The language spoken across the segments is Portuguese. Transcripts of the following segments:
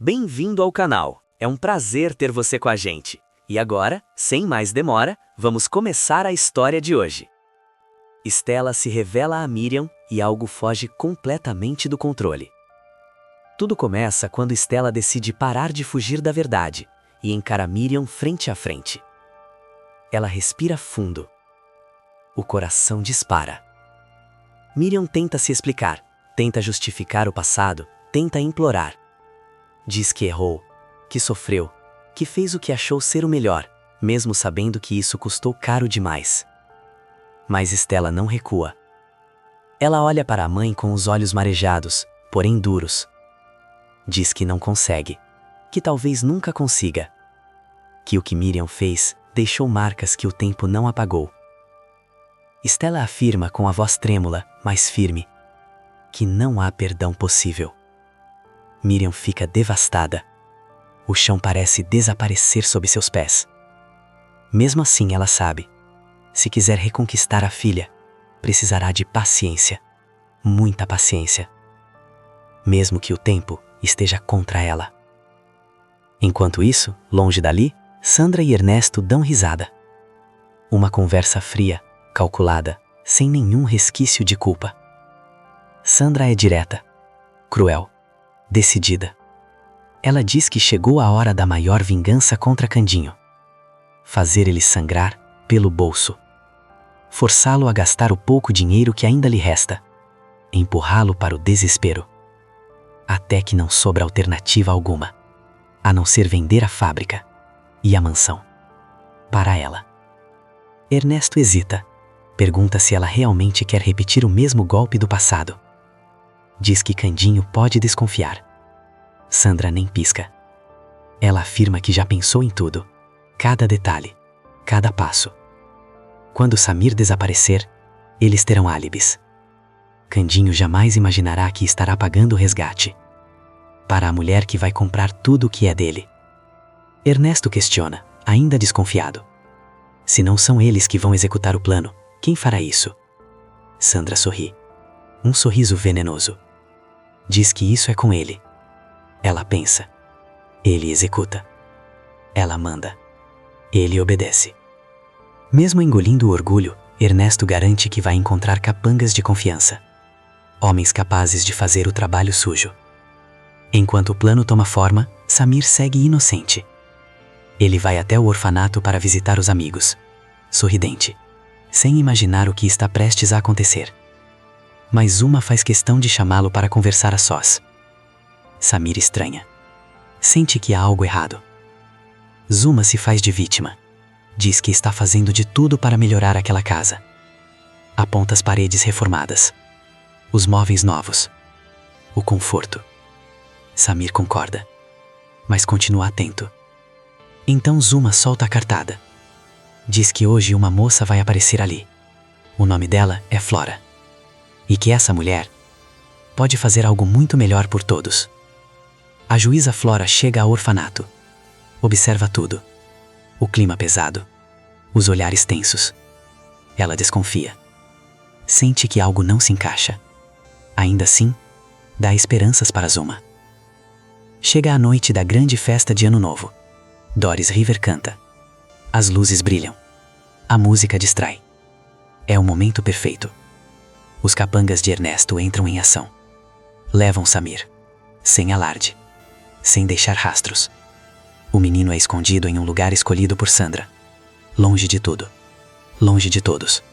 Bem-vindo ao canal. É um prazer ter você com a gente. E agora, sem mais demora, vamos começar a história de hoje. Stella se revela a Miriam e algo foge completamente do controle. Tudo começa quando Stella decide parar de fugir da verdade e encara Miriam frente a frente. Ela respira fundo. O coração dispara. Miriam tenta se explicar, tenta justificar o passado, tenta implorar. Diz que errou, que sofreu, que fez o que achou ser o melhor, mesmo sabendo que isso custou caro demais. Mas Stella não recua. Ela olha para a mãe com os olhos marejados, porém duros. Diz que não consegue, que talvez nunca consiga. Que o que Miriam fez deixou marcas que o tempo não apagou. Stella afirma com a voz trêmula, mas firme, que não há perdão possível. Miriam fica devastada. O chão parece desaparecer sob seus pés. Mesmo assim, ela sabe, se quiser reconquistar a filha, precisará de paciência, muita paciência. Mesmo que o tempo esteja contra ela. Enquanto isso, longe dali, Sandra e Ernesto dão risada. Uma conversa fria, calculada, sem nenhum resquício de culpa. Sandra é direta, cruel, decidida. Ela diz que chegou a hora da maior vingança contra Candinho. Fazer ele sangrar pelo bolso. Forçá-lo a gastar o pouco dinheiro que ainda lhe resta. Empurrá-lo para o desespero. Até que não sobra alternativa alguma, a não ser vender a fábrica e a mansão. Para ela. Ernesto hesita. Pergunta se ela realmente quer repetir o mesmo golpe do passado. Diz que Candinho pode desconfiar. Sandra nem pisca. Ela afirma que já pensou em tudo. Cada detalhe. Cada passo. Quando Samir desaparecer, eles terão álibis. Candinho jamais imaginará que estará pagando o resgate. Para a mulher que vai comprar tudo o que é dele. Ernesto questiona, ainda desconfiado. Se não são eles que vão executar o plano, quem fará isso? Sandra sorri. Um sorriso venenoso. Diz que isso é com ele. Ela pensa. Ele executa. Ela manda. Ele obedece. Mesmo engolindo o orgulho, Ernesto garante que vai encontrar capangas de confiança. Homens capazes de fazer o trabalho sujo. Enquanto o plano toma forma, Samir segue inocente. Ele vai até o orfanato para visitar os amigos. Sorridente. Sem imaginar o que está prestes a acontecer. Mas uma faz questão de chamá-lo para conversar a sós. Samir estranha. Sente que há algo errado. Zuma se faz de vítima. Diz que está fazendo de tudo para melhorar aquela casa. Aponta as paredes reformadas. Os móveis novos. O conforto. Samir concorda. Mas continua atento. Então Zuma solta a cartada. Diz que hoje uma moça vai aparecer ali. O nome dela é Flora. E que essa mulher pode fazer algo muito melhor por todos. A juíza Flora chega ao orfanato. Observa tudo. O clima pesado. Os olhares tensos. Ela desconfia. Sente que algo não se encaixa. Ainda assim, dá esperanças para Zuma. Chega a noite da grande festa de Ano Novo. Doris River canta. As luzes brilham. A música distrai. É o momento perfeito. Os capangas de Ernesto entram em ação. Levam Samir. Sem alarde. Sem deixar rastros. O menino é escondido em um lugar escolhido por Sandra. Longe de tudo. Longe de todos.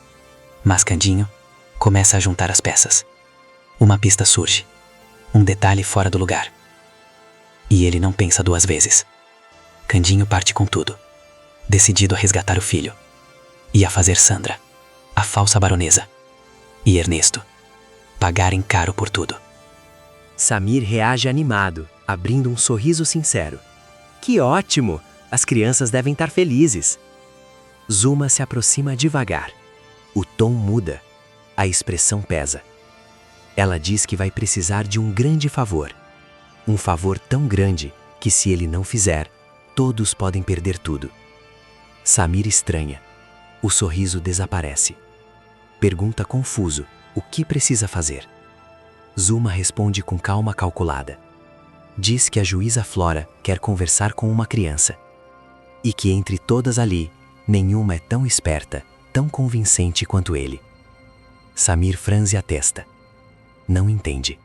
Mas Candinho começa a juntar as peças. Uma pista surge. Um detalhe fora do lugar. E ele não pensa duas vezes. Candinho parte com tudo. Decidido a resgatar o filho. E a fazer Sandra, a falsa baronesa, e Ernesto pagarem caro por tudo. Samir reage animado, abrindo um sorriso sincero. Que ótimo! As crianças devem estar felizes. Zuma se aproxima devagar. O tom muda. A expressão pesa. Ela diz que vai precisar de um grande favor. Um favor tão grande que, se ele não fizer, todos podem perder tudo. Samir estranha. O sorriso desaparece. Pergunta confuso o que precisa fazer. Zuma responde com calma calculada. Diz que a juíza Flora quer conversar com uma criança. E que entre todas ali, nenhuma é tão esperta, tão convincente quanto ele. Samir franze a testa. Não entende.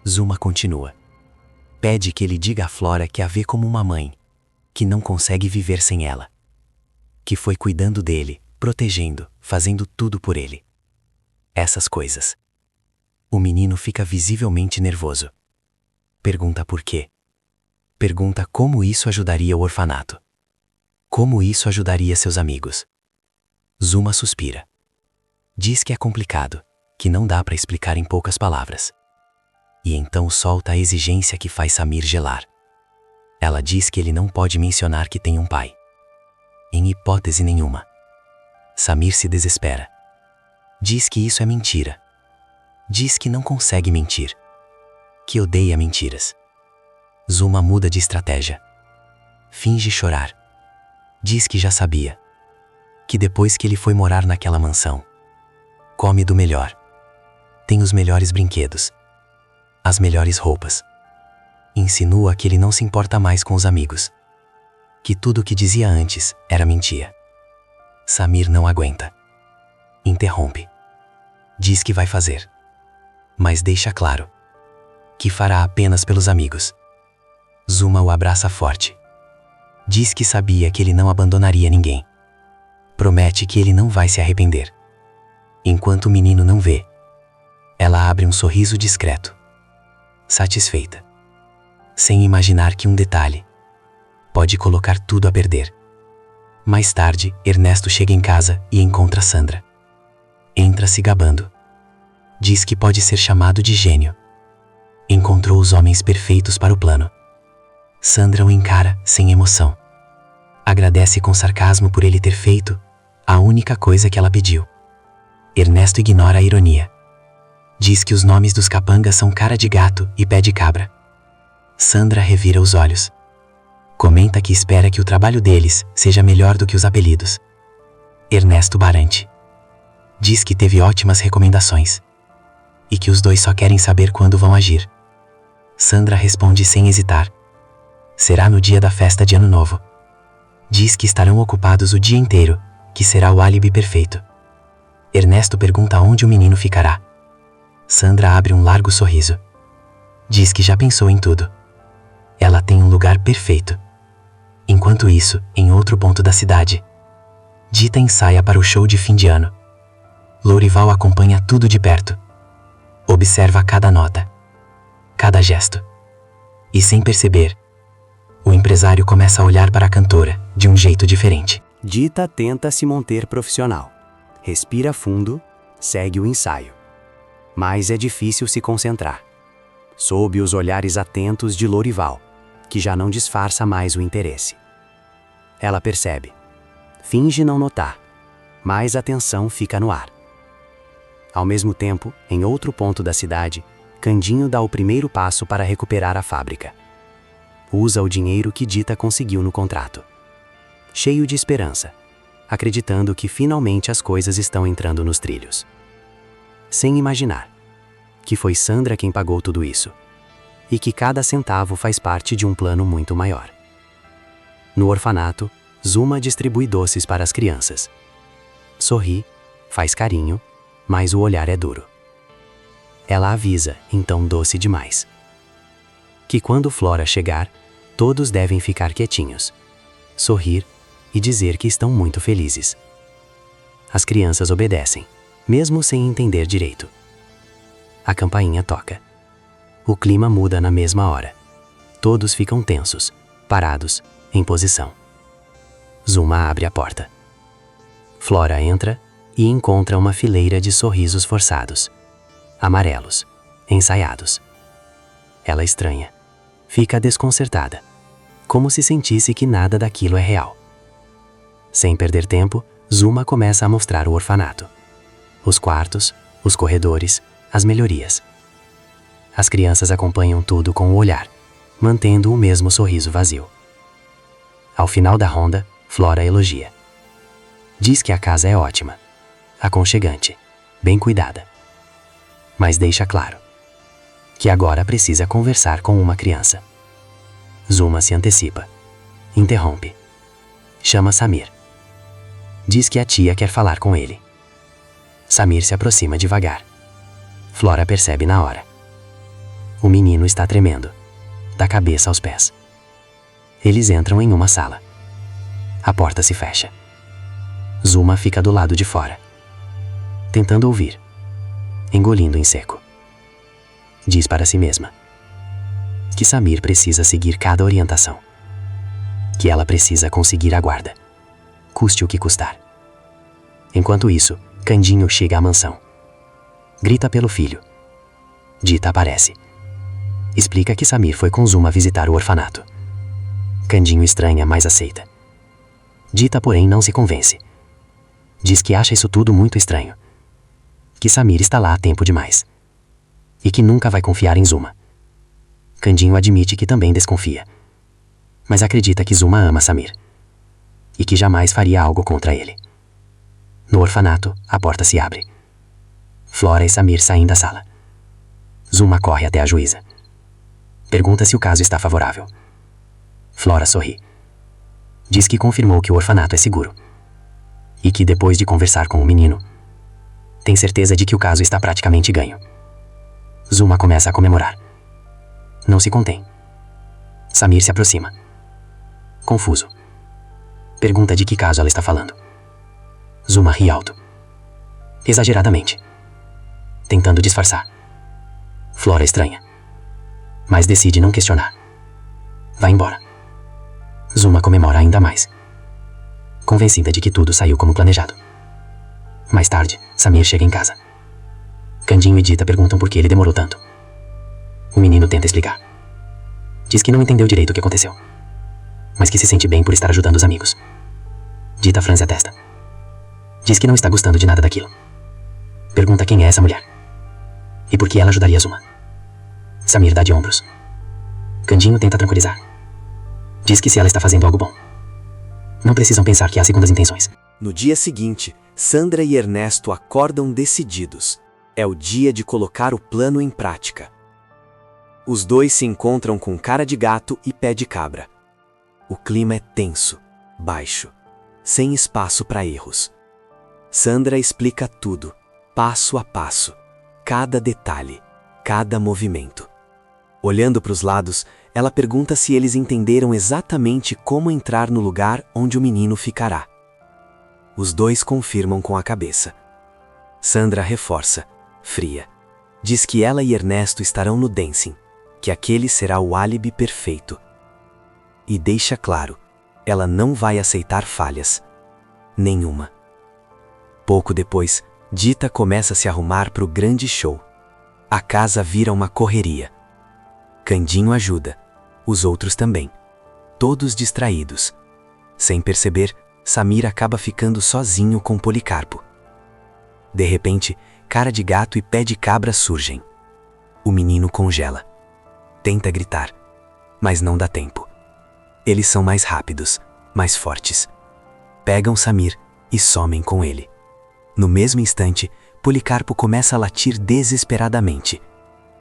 Zuma continua. Pede que ele diga a Flora que a vê como uma mãe, que não consegue viver sem ela. Que foi cuidando dele, protegendo, fazendo tudo por ele. Essas coisas. O menino fica visivelmente nervoso. Pergunta por quê. Pergunta como isso ajudaria o orfanato. Como isso ajudaria seus amigos. Zuma suspira. Diz que é complicado, que não dá para explicar em poucas palavras. E então solta a exigência que faz Samir gelar. Ela diz que ele não pode mencionar que tem um pai. Em hipótese nenhuma. Samir se desespera. Diz que isso é mentira. Diz que não consegue mentir. Que odeia mentiras. Zuma muda de estratégia. Finge chorar. Diz que já sabia. Que depois que ele foi morar naquela mansão, come do melhor. Tem os melhores brinquedos. As melhores roupas. Insinua que ele não se importa mais com os amigos. Que tudo o que dizia antes era mentira. Samir não aguenta. Interrompe. Diz que vai fazer. Mas deixa claro. Que fará apenas pelos amigos. Zuma o abraça forte. Diz que sabia que ele não abandonaria ninguém. Promete que ele não vai se arrepender. Enquanto o menino não vê, ela abre um sorriso discreto. Satisfeita. Sem imaginar que um detalhe pode colocar tudo a perder. Mais tarde, Ernesto chega em casa e encontra Sandra. Entra se gabando. Diz que pode ser chamado de gênio. Encontrou os homens perfeitos para o plano. Sandra o encara sem emoção. Agradece com sarcasmo por ele ter feito a única coisa que ela pediu. Ernesto ignora a ironia. Diz que os nomes dos capangas são cara de gato e pé de cabra. Sandra revira os olhos. Comenta que espera que o trabalho deles seja melhor do que os apelidos. Ernesto barante. Diz que teve ótimas recomendações. E que os dois só querem saber quando vão agir. Sandra responde sem hesitar. Será no dia da festa de Ano Novo. Diz que estarão ocupados o dia inteiro, que será o álibi perfeito. Ernesto pergunta onde o menino ficará. Sandra abre um largo sorriso. Diz que já pensou em tudo. Ela tem um lugar perfeito. Enquanto isso, em outro ponto da cidade, Dita ensaia para o show de fim de ano. Lourival acompanha tudo de perto. Observa cada nota, cada gesto. E sem perceber, o empresário começa a olhar para a cantora de um jeito diferente. Dita tenta se manter profissional. Respira fundo, segue o ensaio. Mas é difícil se concentrar. Sob os olhares atentos de Lourival, que já não disfarça mais o interesse. Ela percebe. Finge não notar, mas a tensão fica no ar. Ao mesmo tempo, em outro ponto da cidade, Candinho dá o primeiro passo para recuperar a fábrica. Usa o dinheiro que Dita conseguiu no contrato. Cheio de esperança, acreditando que finalmente as coisas estão entrando nos trilhos. Sem imaginar que foi Sandra quem pagou tudo isso, e que cada centavo faz parte de um plano muito maior. No orfanato, Zuma distribui doces para as crianças. Sorri, faz carinho, mas o olhar é duro. Ela avisa, então doce demais, que quando Flora chegar, todos devem ficar quietinhos, sorrir e dizer que estão muito felizes. As crianças obedecem, mesmo sem entender direito. A campainha toca. O clima muda na mesma hora. Todos ficam tensos, parados, em posição. Zuma abre a porta. Flora entra e encontra uma fileira de sorrisos forçados, amarelos, ensaiados. Ela estranha. Fica desconcertada, como se sentisse que nada daquilo é real. Sem perder tempo, Zuma começa a mostrar o orfanato. Os quartos, os corredores, as melhorias. As crianças acompanham tudo com o olhar, mantendo o mesmo sorriso vazio. Ao final da ronda, Flora elogia. Diz que a casa é ótima, aconchegante, bem cuidada. Mas deixa claro que agora precisa conversar com uma criança. Zuma se antecipa. Interrompe. Chama Samir. Diz que a tia quer falar com ele. Samir se aproxima devagar. Flora percebe na hora. O menino está tremendo, da cabeça aos pés. Eles entram em uma sala. A porta se fecha. Zuma fica do lado de fora, tentando ouvir, engolindo em seco. Diz para si mesma que Samir precisa seguir cada orientação, que ela precisa conseguir a guarda, custe o que custar. Enquanto isso, Candinho chega à mansão. Grita pelo filho. Dita aparece. Explica que Samir foi com Zuma visitar o orfanato. Candinho estranha, mas aceita. Dita, porém, não se convence. Diz que acha isso tudo muito estranho. Que Samir está lá há tempo demais. E que nunca vai confiar em Zuma. Candinho admite que também desconfia. Mas acredita que Zuma ama Samir. E que jamais faria algo contra ele. No orfanato, a porta se abre. Flora e Samir saem da sala. Zuma corre até a juíza. Pergunta se o caso está favorável. Flora sorri. Diz que confirmou que o orfanato é seguro. E que depois de conversar com o menino, tem certeza de que o caso está praticamente ganho. Zuma começa a comemorar. Não se contém. Samir se aproxima. Confuso. Pergunta de que caso ela está falando. Zuma ri alto. Exageradamente. Tentando disfarçar. Flora estranha. Mas decide não questionar. Vai embora. Zuma comemora ainda mais, convencida de que tudo saiu como planejado. Mais tarde, Samir chega em casa. Candinho e Dita perguntam por que ele demorou tanto. O menino tenta explicar. Diz que não entendeu direito o que aconteceu, mas que se sente bem por estar ajudando os amigos. Dita franze a testa. Diz que não está gostando de nada daquilo. Pergunta quem é essa mulher e por que ela ajudaria Zuma. Samir dá de ombros. Candinho tenta tranquilizar. Diz que se ela está fazendo algo bom, não precisam pensar que há segundas intenções. No dia seguinte, Sandra e Ernesto acordam decididos. É o dia de colocar o plano em prática. Os dois se encontram com cara de gato e pé de cabra. O clima é tenso, baixo, sem espaço para erros. Sandra explica tudo, passo a passo, cada detalhe, cada movimento. Olhando para os lados, ela pergunta se eles entenderam exatamente como entrar no lugar onde o menino ficará. Os dois confirmam com a cabeça. Sandra reforça, fria. Diz que ela e Ernesto estarão no dancing, que aquele será o álibi perfeito. E deixa claro, ela não vai aceitar falhas. Nenhuma. Pouco depois, Dita começa a se arrumar para o grande show. A casa vira uma correria. Candinho ajuda, os outros também. Todos distraídos. Sem perceber, Samir acaba ficando sozinho com Policarpo. De repente, cara de gato e pé de cabra surgem. O menino congela. Tenta gritar, mas não dá tempo. Eles são mais rápidos, mais fortes. Pegam Samir e somem com ele. No mesmo instante, Policarpo começa a latir desesperadamente.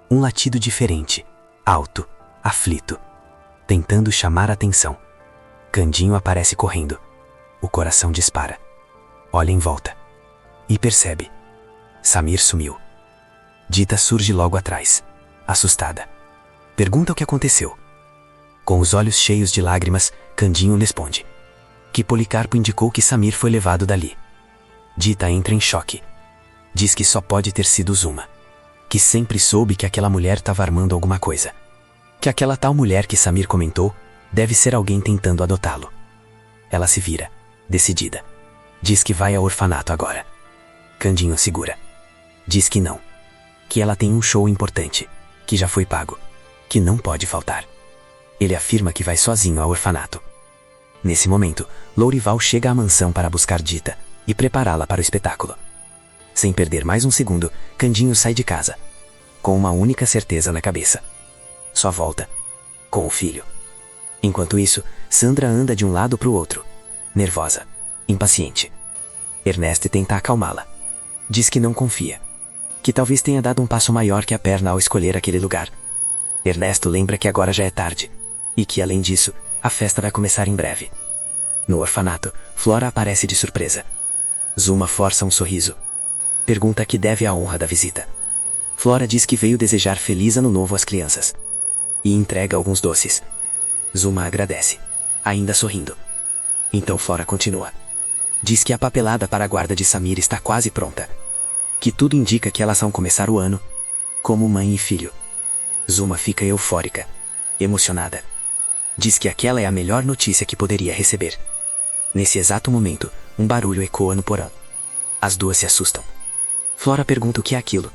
Um latido diferente, alto, aflito, tentando chamar a atenção. Candinho aparece correndo. O coração dispara. Olha em volta e percebe. Samir sumiu. Dita surge logo atrás, assustada. Pergunta o que aconteceu. Com os olhos cheios de lágrimas, Candinho responde que Policarpo indicou que Samir foi levado dali. Dita entra em choque. Diz que só pode ter sido Zuma, que sempre soube que aquela mulher estava armando alguma coisa. Que aquela tal mulher que Samir comentou deve ser alguém tentando adotá-lo. Ela se vira, decidida. Diz que vai ao orfanato agora. Candinho segura. Diz que não. Que ela tem um show importante, que já foi pago, que não pode faltar. Ele afirma que vai sozinho ao orfanato. Nesse momento, Lourival chega à mansão para buscar Dita e prepará-la para o espetáculo. Sem perder mais um segundo, Candinho sai de casa, com uma única certeza na cabeça. Só volta com o filho. Enquanto isso, Sandra anda de um lado para o outro, nervosa, impaciente. Ernesto tenta acalmá-la. Diz que não confia, que talvez tenha dado um passo maior que a perna ao escolher aquele lugar. Ernesto lembra que agora já é tarde, e que, além disso, a festa vai começar em breve. No orfanato, Flora aparece de surpresa. Zuma força um sorriso. Pergunta a que deve a honra da visita. Flora diz que veio desejar feliz ano novo às crianças. E entrega alguns doces. Zuma agradece, ainda sorrindo. Então Flora continua. Diz que a papelada para a guarda de Samir está quase pronta. Que tudo indica que elas vão começar o ano como mãe e filho. Zuma fica eufórica, emocionada. Diz que aquela é a melhor notícia que poderia receber. Nesse exato momento, um barulho ecoa no porão. As duas se assustam. Flora pergunta o que é aquilo.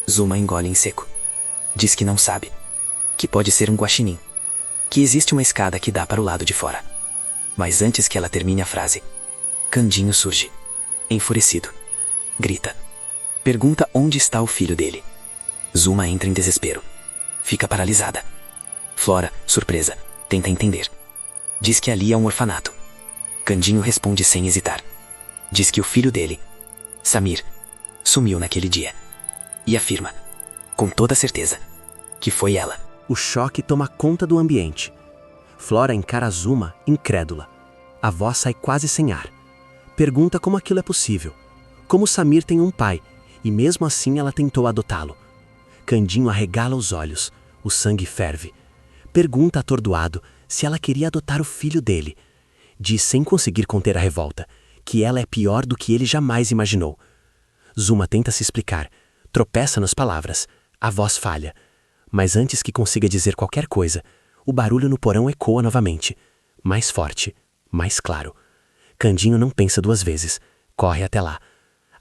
Zuma engole em seco. Diz que não sabe. Que pode ser um guaxinim. Que existe uma escada que dá para o lado de fora. Mas antes que ela termine a frase, Candinho surge. Enfurecido. Grita. Pergunta onde está o filho dele. Zuma entra em desespero. Fica paralisada. Flora, surpresa, tenta entender. Diz que ali é um orfanato. Candinho responde sem hesitar. Diz que o filho dele, Samir, sumiu naquele dia. E afirma, com toda certeza, que foi ela. O choque toma conta do ambiente. Flora encara Zuma, incrédula. A voz sai quase sem ar. Pergunta como aquilo é possível. Como Samir tem um pai, e mesmo assim ela tentou adotá-lo. Candinho arregala os olhos. O sangue ferve. Pergunta atordoado se ela queria adotar o filho dele. Diz sem conseguir conter a revolta que ela é pior do que ele jamais imaginou. Zuma tenta se explicar. Tropeça nas palavras. A voz falha. Mas antes que consiga dizer qualquer coisa, o barulho no porão ecoa novamente. Mais forte, mais claro. Candinho não pensa duas vezes. Corre até lá.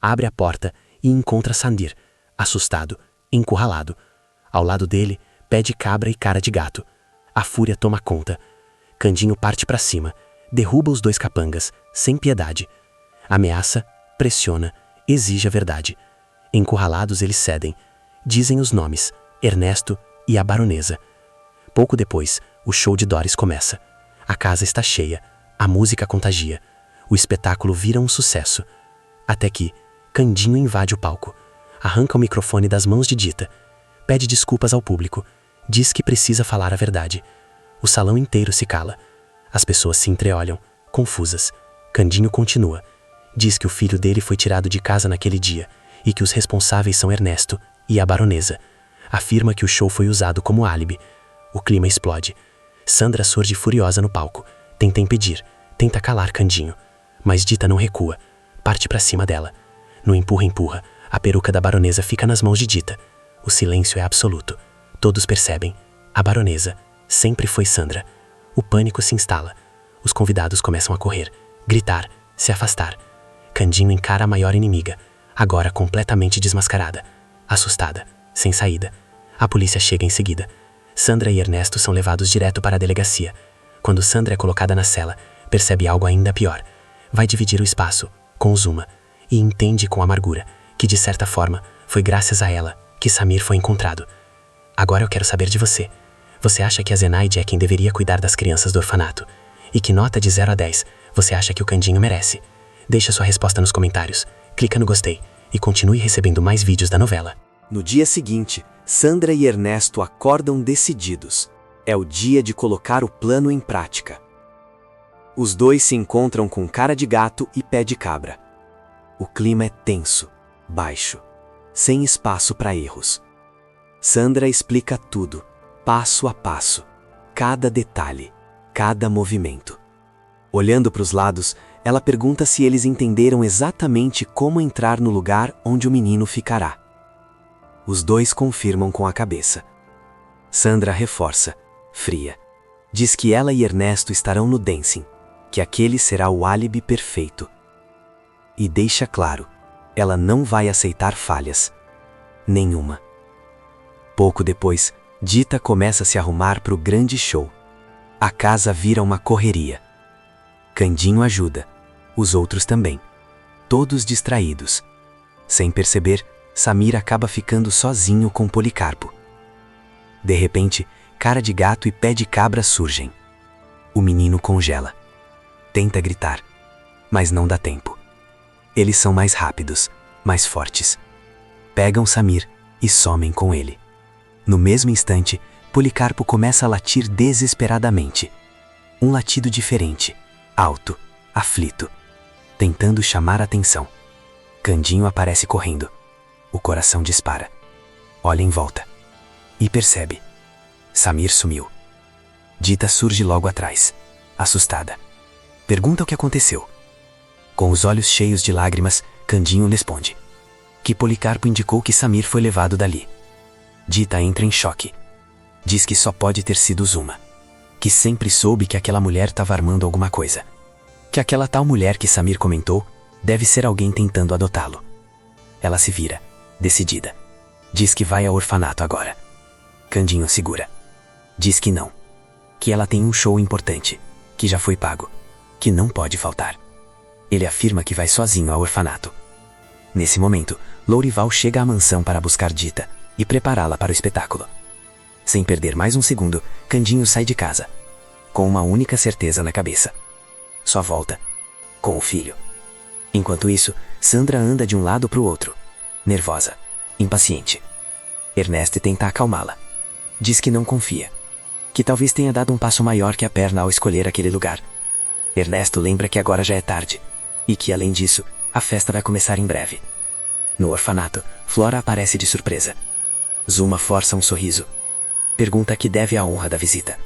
Abre a porta e encontra Sandir, assustado, encurralado. Ao lado dele, pé de cabra e cara de gato. A fúria toma conta. Candinho parte para cima, derruba os dois capangas, sem piedade. Ameaça, pressiona, exige a verdade. Encurralados, eles cedem. Dizem os nomes, Ernesto e a baronesa. Pouco depois, o show de Doris começa. A casa está cheia, a música contagia. O espetáculo vira um sucesso. Até que, Candinho invade o palco. Arranca o microfone das mãos de Dita. Pede desculpas ao público. Diz que precisa falar a verdade. O salão inteiro se cala. As pessoas se entreolham, confusas. Candinho continua. Diz que o filho dele foi tirado de casa naquele dia e que os responsáveis são Ernesto e a baronesa. Afirma que o show foi usado como álibi. O clima explode. Sandra surge furiosa no palco. Tenta impedir, tenta calar Candinho. Mas Dita não recua. Parte para cima dela. No empurra-empurra, a peruca da baronesa fica nas mãos de Dita. O silêncio é absoluto. Todos percebem. A baronesa sempre foi Sandra. O pânico se instala. Os convidados começam a correr, gritar, se afastar. Candinho encara a maior inimiga, agora completamente desmascarada. Assustada, sem saída. A polícia chega em seguida. Sandra e Ernesto são levados direto para a delegacia. Quando Sandra é colocada na cela, percebe algo ainda pior. Vai dividir o espaço, com Zuma, e entende com amargura que, de certa forma, foi graças a ela que Samir foi encontrado. Agora eu quero saber de você. Você acha que a Zenaide é quem deveria cuidar das crianças do orfanato? E que nota de 0 a 10 você acha que o Candinho merece? Deixa sua resposta nos comentários, clica no gostei e continue recebendo mais vídeos da novela. No dia seguinte, Sandra e Ernesto acordam decididos. É o dia de colocar o plano em prática. Os dois se encontram com cara de gato e pé de cabra. O clima é tenso, baixo, sem espaço para erros. Sandra explica tudo, passo a passo, cada detalhe, cada movimento. Olhando para os lados, ela pergunta se eles entenderam exatamente como entrar no lugar onde o menino ficará. Os dois confirmam com a cabeça. Sandra reforça, fria. Diz que ela e Ernesto estarão no dancing, que aquele será o álibi perfeito. E deixa claro, ela não vai aceitar falhas. Nenhuma. Pouco depois, Dita começa a se arrumar para o grande show. A casa vira uma correria. Candinho ajuda, os outros também. Todos distraídos. Sem perceber, Samir acaba ficando sozinho com Policarpo. De repente, cara de gato e pé de cabra surgem. O menino congela. Tenta gritar, mas não dá tempo. Eles são mais rápidos, mais fortes. Pegam Samir e somem com ele. No mesmo instante, Policarpo começa a latir desesperadamente. Um latido diferente, alto, aflito, tentando chamar a atenção. Candinho aparece correndo. O coração dispara. Olha em volta e percebe. Samir sumiu. Dita surge logo atrás, assustada. Pergunta o que aconteceu. Com os olhos cheios de lágrimas, Candinho responde que Policarpo indicou que Samir foi levado dali. Dita entra em choque. Diz que só pode ter sido Zuma, que sempre soube que aquela mulher estava armando alguma coisa. Que aquela tal mulher que Samir comentou deve ser alguém tentando adotá-lo. Ela se vira, decidida. Diz que vai ao orfanato agora. Candinho segura. Diz que não. Que ela tem um show importante, que já foi pago, que não pode faltar. Ele afirma que vai sozinho ao orfanato. Nesse momento, Lourival chega à mansão para buscar Dita e prepará-la para o espetáculo. Sem perder mais um segundo, Candinho sai de casa, com uma única certeza na cabeça. Só volta com o filho. Enquanto isso, Sandra anda de um lado para o outro, nervosa, impaciente. Ernesto tenta acalmá-la. Diz que não confia, que talvez tenha dado um passo maior que a perna ao escolher aquele lugar. Ernesto lembra que agora já é tarde, e que, além disso, a festa vai começar em breve. No orfanato, Flora aparece de surpresa. Zuma força um sorriso. Pergunta a que deve a honra da visita.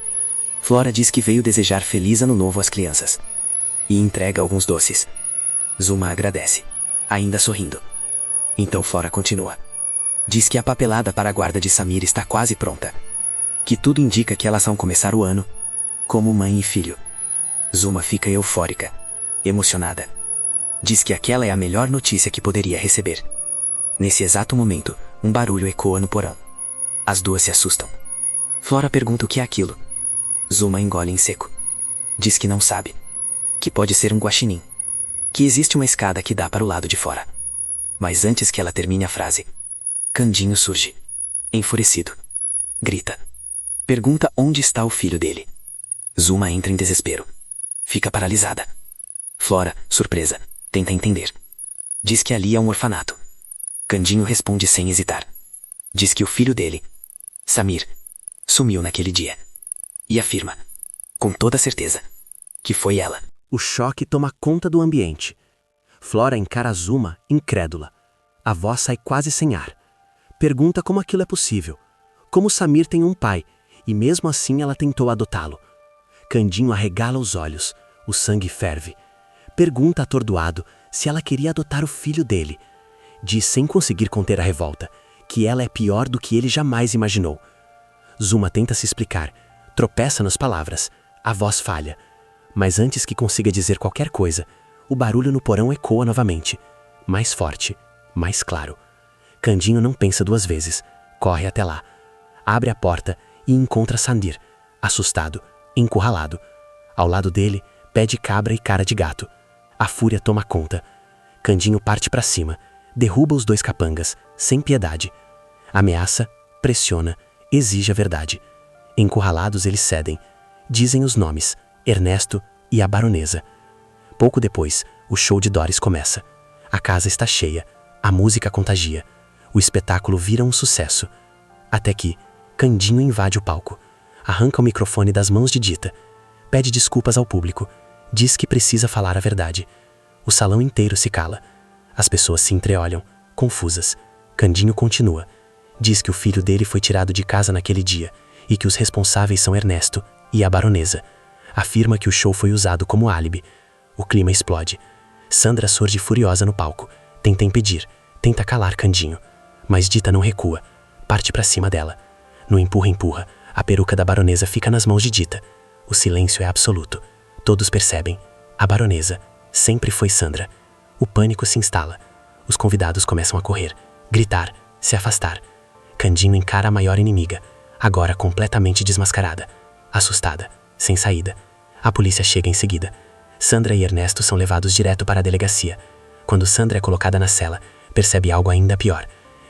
Flora diz que veio desejar feliz ano novo às crianças. E entrega alguns doces. Zuma agradece, ainda sorrindo. Então Flora continua. Diz que a papelada para a guarda de Samir está quase pronta. Que tudo indica que elas vão começar o ano como mãe e filho. Zuma fica eufórica, emocionada. Diz que aquela é a melhor notícia que poderia receber. Nesse exato momento, um barulho ecoa no porão. As duas se assustam. Flora pergunta o que é aquilo. Zuma engole em seco. Diz que não sabe. Que pode ser um guaxinim. Que existe uma escada que dá para o lado de fora. Mas antes que ela termine a frase, Candinho surge, enfurecido. Grita. Pergunta onde está o filho dele. Zuma entra em desespero. Fica paralisada. Flora, surpresa, tenta entender. Diz que ali é um orfanato. Candinho responde sem hesitar. Diz que o filho dele, Samir, sumiu naquele dia. E afirma, com toda certeza, que foi ela. O choque toma conta do ambiente. Flora encara Zuma, incrédula. A voz sai quase sem ar. Pergunta como aquilo é possível. Como Samir tem um pai, e mesmo assim ela tentou adotá-lo. Candinho arregala os olhos. O sangue ferve. Pergunta atordoado se ela queria adotar o filho dele. Diz sem conseguir conter a revolta, que ela é pior do que ele jamais imaginou. Zuma tenta se explicar, tropeça nas palavras, a voz falha. Mas antes que consiga dizer qualquer coisa, o barulho no porão ecoa novamente. Mais forte, mais claro. Candinho não pensa duas vezes, corre até lá. Abre a porta e encontra Sandir, assustado, encurralado. Ao lado dele, pé de cabra e cara de gato. A fúria toma conta. Candinho parte para cima, derruba os dois capangas, sem piedade. Ameaça, pressiona, exige a verdade. Encurralados eles cedem. Dizem os nomes, Ernesto e a baronesa. Pouco depois, o show de Doris começa. A casa está cheia, a música contagia. O espetáculo vira um sucesso. Até que, Candinho invade o palco. Arranca o microfone das mãos de Dita. Pede desculpas ao público. Diz que precisa falar a verdade. O salão inteiro se cala. As pessoas se entreolham, confusas. Candinho continua. Diz que o filho dele foi tirado de casa naquele dia e que os responsáveis são Ernesto e a baronesa. Afirma que o show foi usado como álibi. O clima explode. Sandra surge furiosa no palco. Tenta impedir, tenta calar Candinho. Mas Dita não recua. Parte para cima dela. No empurra-empurra, a peruca da baronesa fica nas mãos de Dita. O silêncio é absoluto. Todos percebem. A baronesa sempre foi Sandra. O pânico se instala. Os convidados começam a correr, gritar, se afastar. Candinho encara a maior inimiga, agora completamente desmascarada, assustada, sem saída. A polícia chega em seguida. Sandra e Ernesto são levados direto para a delegacia. Quando Sandra é colocada na cela, percebe algo ainda pior.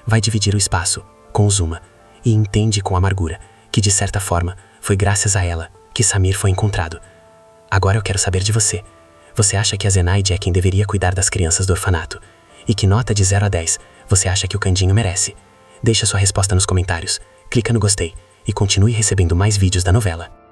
Vai dividir o espaço com Zuma e entende com amargura que, de certa forma, foi graças a ela que Samir foi encontrado. Agora eu quero saber de você. Você acha que a Zenaide é quem deveria cuidar das crianças do orfanato E que nota de 0 a 10 você acha que o Candinho merece? Deixa sua resposta nos comentários, clica no gostei e continue recebendo mais vídeos da novela.